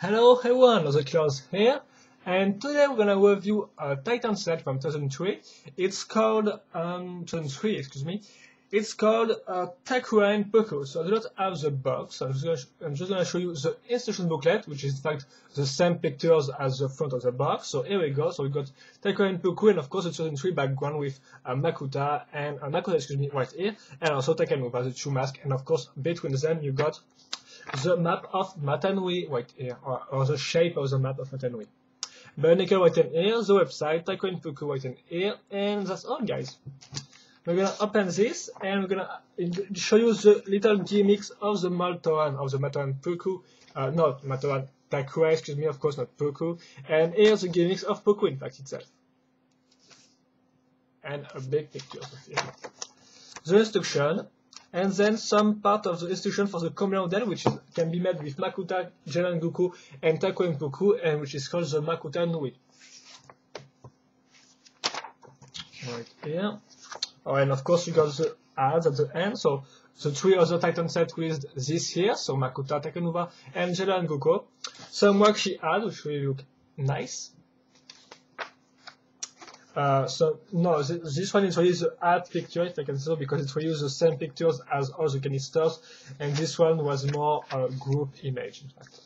Hello everyone, the Claus here, and today we're gonna review a Titan set from 2003. It's called 2003, excuse me. It's called Takua and Pewku. So I do not have the box. I'm just gonna show you the instruction booklet, which is in fact the same pictures as the front of the box. So here we go. So we got Takua and Pewku, and of course the 2003 background with Makuta and Makuta, excuse me, right here, and also Takemura, the two masks, and of course between them you got the map of Matanui right here, or the shape of the map of Matanui. Bionicle right in here, the website, Takua and Pewku right in here, and that's all, guys. We're gonna open this, and we're gonna show you the little gimmicks of the Maltoan, of the Matoan Pewku, not Matoan Takua, excuse me, of course not Pewku, and here's the gimmicks of Pewku in fact itself. And a big picture of it. The instruction, and then some part of the instruction for the common model, which can be made with Makuta, Jelanguko, and Takua and Pewku, and which is called the Makuta Nui. Right here. Oh, and of course you got the ads at the end, so the three other Titan set with this here, so Makuta, Takemura, and Jelanguko. Some worksheet ads, which really look nice. This one is really the ad picture, if I can say so, because it reused the same pictures as all the canisters, and this one was more a group image, in fact.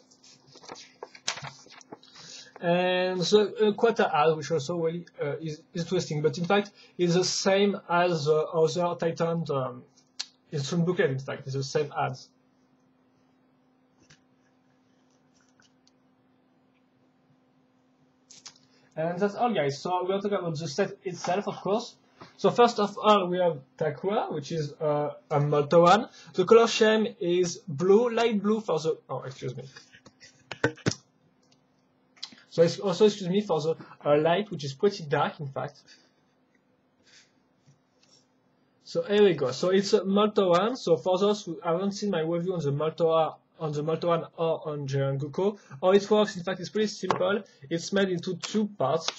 And the quota ad, which also really is interesting, but in fact it's the same as the other Titan instruction booklet. In fact, it's the same ads. And that's all, guys. So we're going to talk about the set itself, of course. So first of all, we have Takua, which is a Maltoan. The color scheme is blue, light blue for the... Oh, excuse me. So it's also, excuse me, for the light, which is pretty dark, in fact. So here we go. So it's a Maltoan. So for those who haven't seen my review on the Maltoan or on Jelanguko, how it works, in fact, it's pretty simple. It's made into two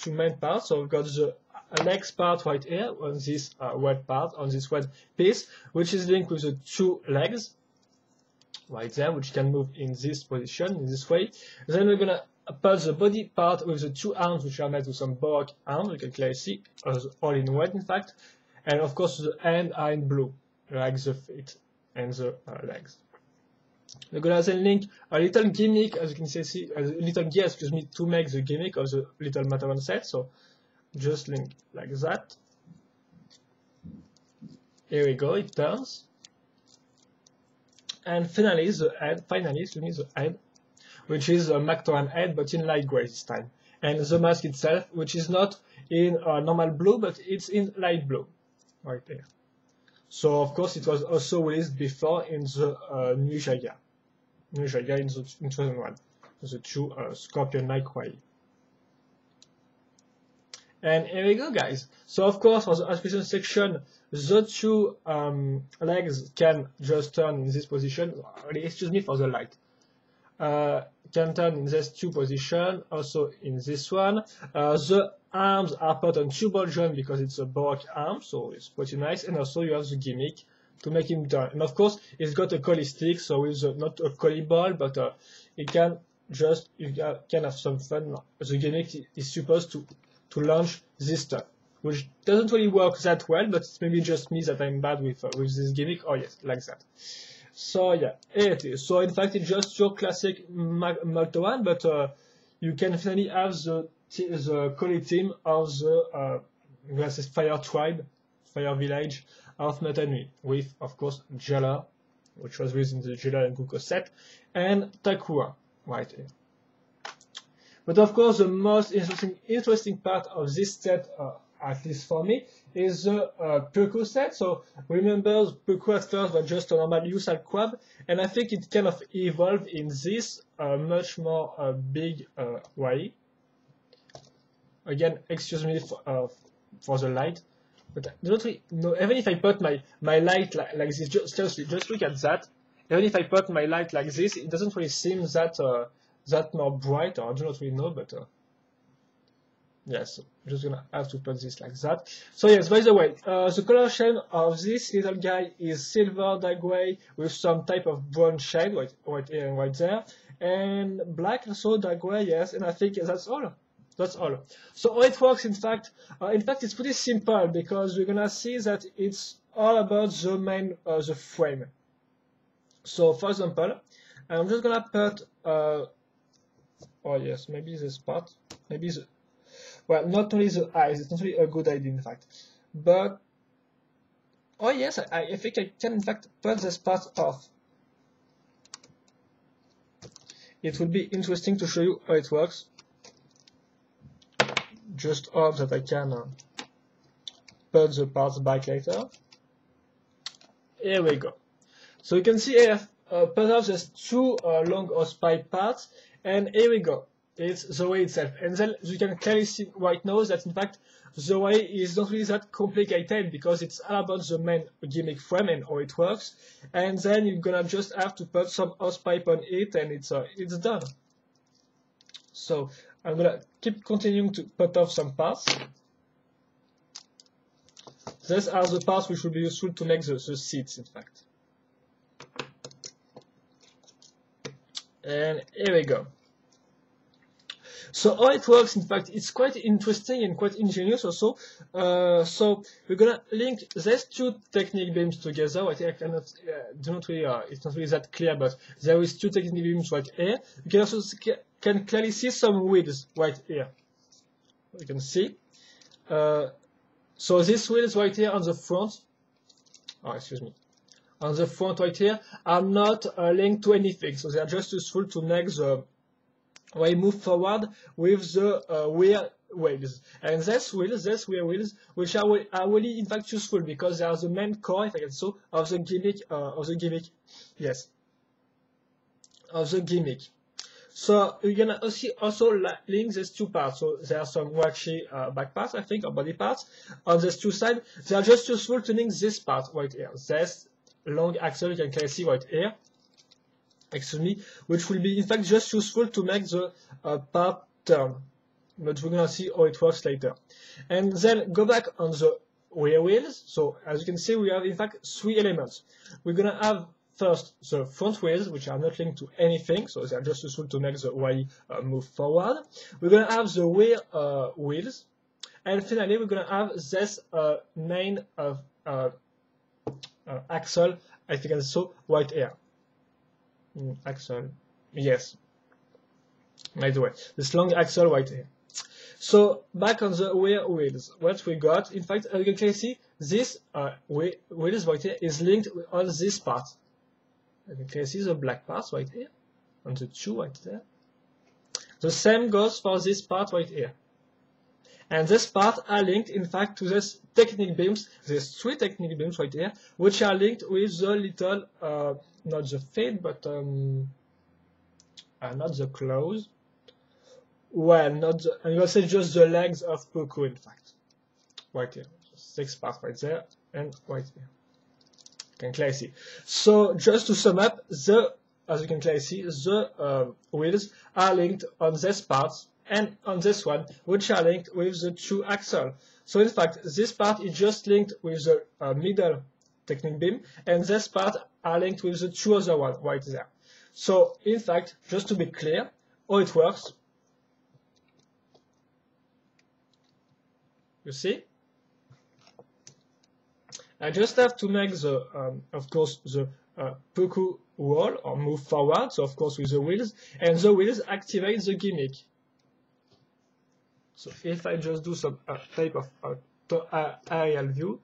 main parts. So we've got the legs part right here on this red part, on this red piece, which is linked with the two legs right there, which can move in this position, in this way. Then we're gonna put the body part with the two arms, which are made with some baroque arms, you can clearly see, all in red, in fact. And of course, the hands are in blue, like the feet and the legs. We're gonna then link a little gimmick, as you can see, a little gear, excuse me, to make the gimmick of the little Matoan set. So just link like that. Here we go, it turns. And finally, the head, which is a Matoan head, but in light gray this time. And the mask itself, which is not in normal blue, but it's in light blue, right there. So of course it was also released before in the New Jaya in 2001, the two Scorpion Knight Kwai. And here we go, guys. So of course for the aspiration section, the two legs can just turn in this position. Excuse me for the light. Can turn in these two positions, also in this one. The arms are put on two ball joint because it's a baroque arm, so it's pretty nice. And also you have the gimmick to make him turn. And of course, it's got a collie stick, so with not a collie ball, but you can have some fun. The gimmick is supposed to launch this stuff, which doesn't really work that well, but it's maybe just me that I'm bad with this gimmick. Oh yes, like that. So yeah, here it is. So in fact, it's just your classic Maltoan, but you can finally have the collie team of the Fire Tribe, Fire Village of Matanui, with of course Jala, which was within the Jelanguko set, and Takua right here. But of course, the most interesting part of this set, at least for me, is the Pewku set. So remember, Pewku at first was just a normal Yusal crab, and I think it kind of evolved in this much more big way. Again, excuse me for the light, but I don't really know. Even if I put my light like this, just look at that. Even if I put my light like this, it doesn't really seem that more bright, or I do not really know, but Yes, I'm just gonna have to put this like that. So yes, by the way, the coloration of this little guy is silver dark gray with some type of brown shade, right here and right there, and black also dark gray. Yes, and I think that's all. That's all. So how it works, in fact, it's pretty simple because we're gonna see that it's all about the main, the frame. So for example, I'm just gonna put, oh yes, maybe this part, maybe the, well, not only the eyes, it's not really a good idea, in fact. But, oh yes, I think I can, in fact, put this part off. It would be interesting to show you how it works. Just hope that I can put the parts back later. Here we go. So you can see I have put off just two long hosepipe parts, and here we go. It's the way itself. And then you can clearly see right now that in fact the way is not really that complicated because it's all about the main gimmick frame and how it works. And then you're gonna just have to put some hosepipe on it and it's done. So I'm gonna keep continuing to put off some parts. These are the parts which will be useful to make the seats, in fact. And here we go. So how it works, in fact, it's quite interesting and quite ingenious also. So we're gonna link these two technique beams together. I think I cannot, it's not really that clear, but there is two technique beams right here. You can also can clearly see some wheels right here. You can see. So these wheels right here on the front, oh excuse me, on the front right here are not linked to anything. So they are just useful to make the way move forward with the rear wheels. And these rear wheels, which are really in fact useful because they are the main core, if I can say, of the gimmick, yes, of the gimmick. So you can also link these two parts. So there are some waxy back parts, I think, or body parts on these two sides. They are just useful to link this part right here. This long axle you can clearly see right here. Excuse me, which will be in fact just useful to make the part turn. But we're gonna see how it works later. And then go back on the rear wheels. So as you can see, we have in fact three elements. We're gonna have first the front wheels, which are not linked to anything, so they are just useful to make the Y move forward. We're gonna have the rear wheels, and finally we're gonna have this main axle, I think also right here. Axle, yes, by the way, this long axle right here. So back on the rear wheels, what we got, in fact, as you can clearly see, this wheels right here is linked on this part. You can clearly see the black parts right here, on the two right there. The same goes for this part right here. And this part are linked, in fact, to this technique beams, these three technique beams right here, which are linked with the little, not the feet, but not the claws. Well, not the, and you will say just the legs of Pewku, in fact. Right here. Six parts right there, and right here. You can clearly see. So, just to sum up, as you can clearly see, the wheels are linked on this part and on this one, which are linked with the two axles. So, in fact, this part is just linked with the middle technique beam, and this part are linked with the two other ones right there. So, in fact, just to be clear, how it works, you see? I just have to make the, of course, the Pewku roll or move forward, so of course with the wheels, and the wheels activate the gimmick. So if I just do some type of aerial view,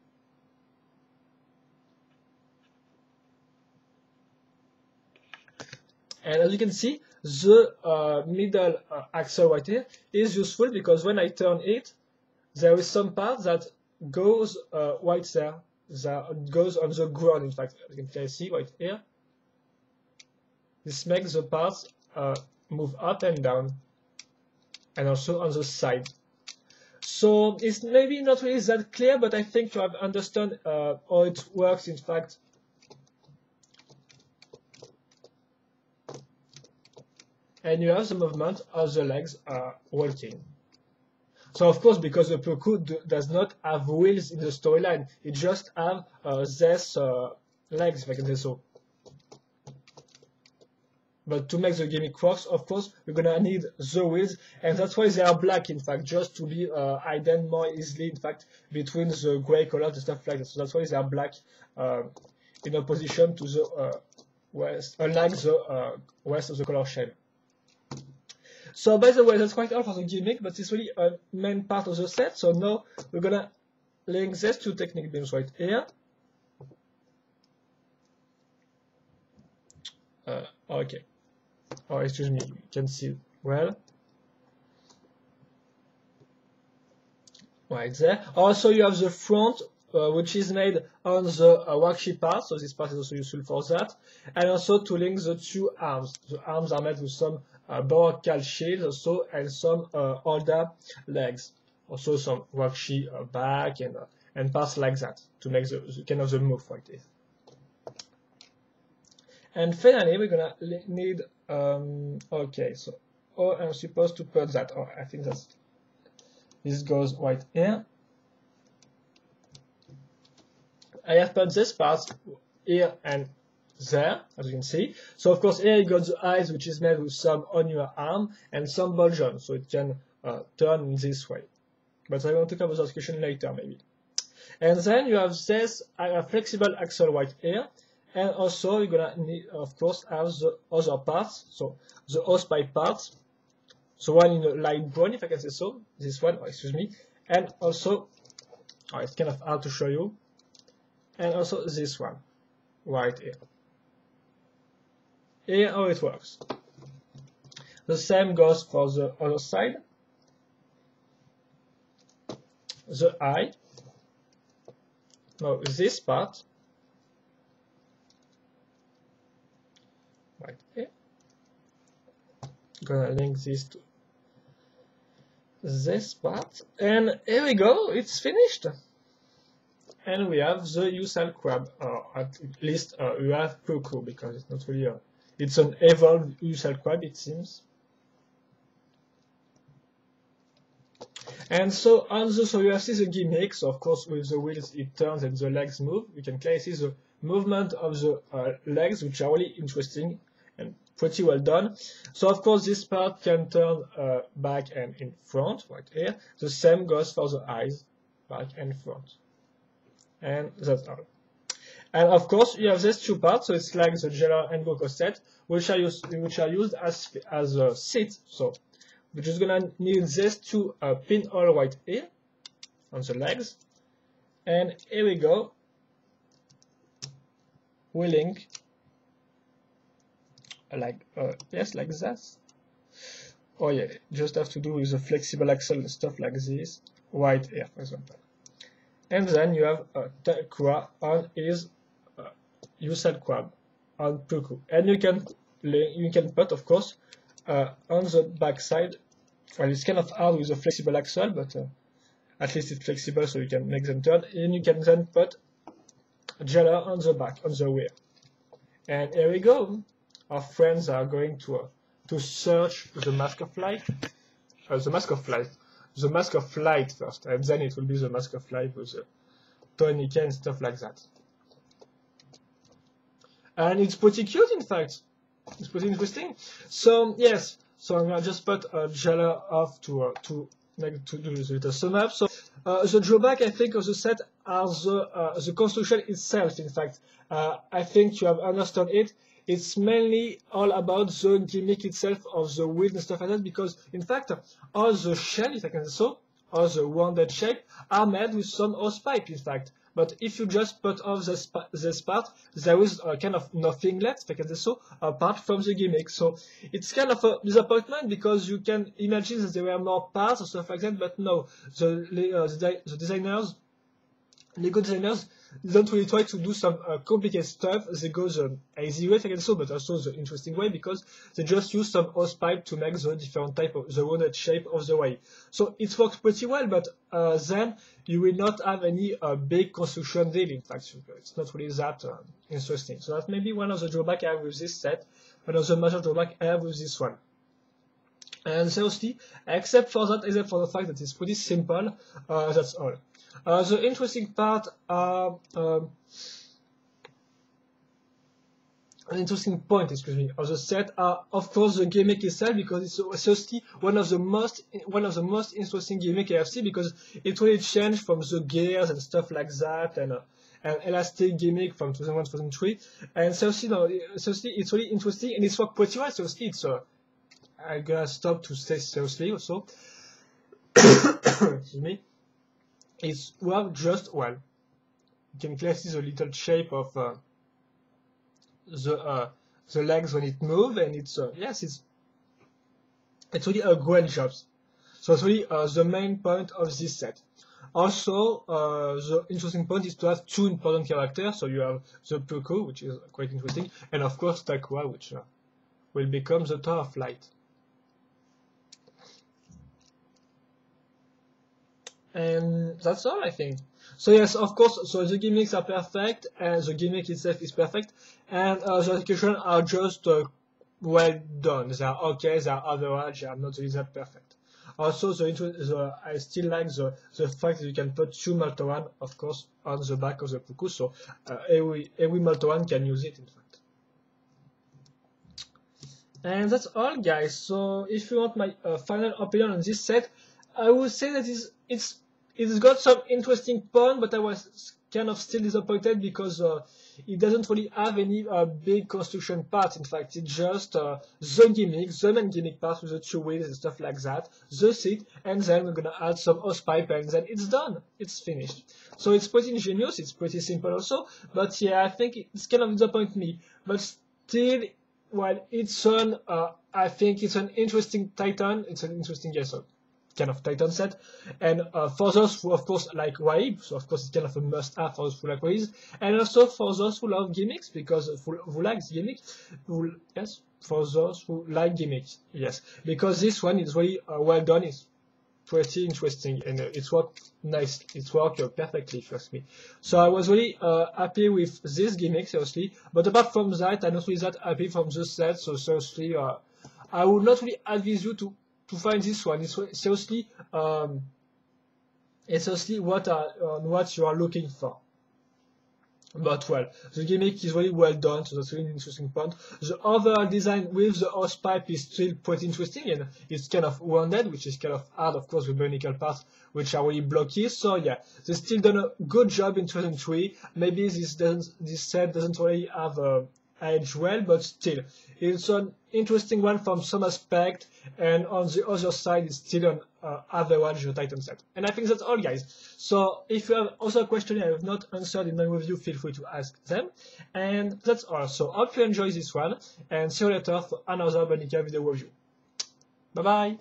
and as you can see, the middle axle right here is useful because when I turn it, there is some part that goes right there, that goes on the ground, in fact. You can see right here. This makes the parts move up and down, and also on the side. So it's maybe not really that clear, but I think you have understood how it works, in fact. And you have the movement of the legs walking. So of course, because the Pewku does not have wheels in the storyline, it just have these legs, if I can say so. But to make the gimmick works, of course, we're gonna need the wheels, and that's why they are black, in fact, just to be hidden more easily, in fact, between the gray colors and stuff like that. So that's why they are black in opposition to the west, unlike the rest of the color shade. So by the way, that's quite all for the gimmick, but it's really a main part of the set. So now we're gonna link these two technique beams right here. Okay. Oh, excuse me, you can see well. Right there. Also, you have the front, which is made on the worksheet part, so this part is also useful for that. And also to link the two arms. The arms are made with some Bionicle shields also, and some older legs. Also some worksheet back and parts like that to make the kind of the move right here. And finally, we're gonna need okay, so I'm supposed to put that. Oh, I think that's this goes right here. I have put this part here and there, as you can see. So of course here you got the eyes, which is made with some on your arm and some bulge on, so it can turn in this way. But I want to cover that question later maybe. And then you have this flexible axle right here. And also you're gonna need, of course, have the other parts, so the hosepipe parts, the one in the light brown, if I can say so, this one, oh, excuse me, and also, oh, it's kind of hard to show you, and also this one, right here. Here how it works. The same goes for the other side. The eye. Now this part. Right here. Gonna link this to this part, and here we go, it's finished. And we have the Untitled crab, at least we have Pewku, because it's not really it's an evolved Untitled crab, it seems. And so so you have see the gimmick, so of course with the wheels it turns and the legs move. You can clearly see the movement of the legs, which are really interesting and pretty well done. So of course this part can turn back and in front, right here. The same goes for the eyes, back and front. And that's all. And of course you have these two parts, so it's like the Jailer and Goku set, which are used as a seat. So we're just gonna need these two pinhole right here on the legs. And here we go. We link like yes, like that. Oh yeah, just have to do with the flexible axle and stuff like this right here, for example. And then you have Takua on his Untitled crab on Pewku, and you can put, of course, on the back side. Well, it's kind of hard with the flexible axle, but at least it's flexible, so you can make them turn. And you can then put Jailer on the back, on the rear. And here we go. Our friends are going to search the Mask of Light. The Mask of Light first, and then it will be the Mask of Light with the tourniquet and stuff like that. And it's pretty cute, in fact. It's pretty interesting. So yes, so I'm gonna just put a Jailer off to do the sum up. So the drawback, I think, of the set are the construction itself. In fact, I think you have understood it. It's mainly all about the gimmick itself of the wheel and stuff like that, because in fact all the shell, if I can say so, all the rounded shape are made with some hosepipe, in fact. But if you just put off this part, there is kind of nothing left, if I can say so, apart from the gimmick. So it's kind of a disappointment, because you can imagine that there were more parts or stuff like that, but no, the designers, Lego designers, don't really try to do some complicated stuff. They go the easy way, if I can say so, but also the interesting way, because they just use some hosepipe to make the different type of the rounded shape of the way. So it works pretty well, but then you will not have any big construction deal. In fact, it's not really that interesting. So that may be one of the drawbacks I have with this set, one of the major drawbacks I have with this one. And seriously, except for that, except for the fact that it's pretty simple, that's all. The interesting part are an interesting point, excuse me, of the set are of course the gimmick itself, because it's seriously one of the most interesting gimmick I have seen, because it really changed from the gears and stuff like that, and an elastic gimmick from 2001 2003, and seriously, no, seriously it's really interesting and it's worked pretty well. Seriously, it's I'm gonna stop to say seriously also. Excuse me. It's worked just well. You can clearly see the little shape of the legs when it moves, and it's yes, it's really a great job. So it's really the main point of this set. Also, the interesting point is to have two important characters. So you have the Pewku, which is quite interesting, and of course Takua, which will become the Tower of Light. And that's all, I think. So yes, of course, so the gimmicks are perfect, and the gimmick itself is perfect, and the execution are just well done. They are okay, they are average, they are not really that perfect. Also, I still like the fact that you can put two Maltoan, of course, on the back of the Pewku, so every Maltoan can use it, in fact. And that's all, guys. So if you want my final opinion on this set, I would say that it's got some interesting points, but I was kind of still disappointed because it doesn't really have any big construction parts. In fact, it's just the main gimmick part with the two wheels and stuff like that, the seat, and then we're gonna add some hose pipe, and then it's done. It's finished. So it's pretty ingenious. It's pretty simple also. But yeah, I think it's kind of disappointed me. But still, while it's I think it's an interesting Titan. It's an interesting kind of Titan set, and for those who of course like Waib, so of course it's kind of a must-have for those who like Waib, and also for those who love gimmicks, because who like gimmicks, yes, for those who like gimmicks, yes, because this one is really well done. It's pretty interesting, and it's worked nice. It's worked perfectly, if you ask me. So I was really happy with this gimmick, seriously. But apart from that, I'm not really that happy from the set. So seriously, I would not really advise you to find this one. It's seriously what you are looking for. But well, the gimmick is really well done, so that's really an interesting point. The overall design with the hose pipe is still pretty interesting, and it's kind of rounded, which is kind of hard, of course, with Bionicle parts, which are really blocky. So yeah, they still done a good job in 2003. Maybe this set doesn't really have age well, but still, it's an interesting one from some aspect, and on the other side, it's still an average Titan set. And I think that's all, guys. So if you have other questions I have not answered in my review, feel free to ask them. And that's all. So hope you enjoy this one, and see you later for another Bionicle video review. Bye bye.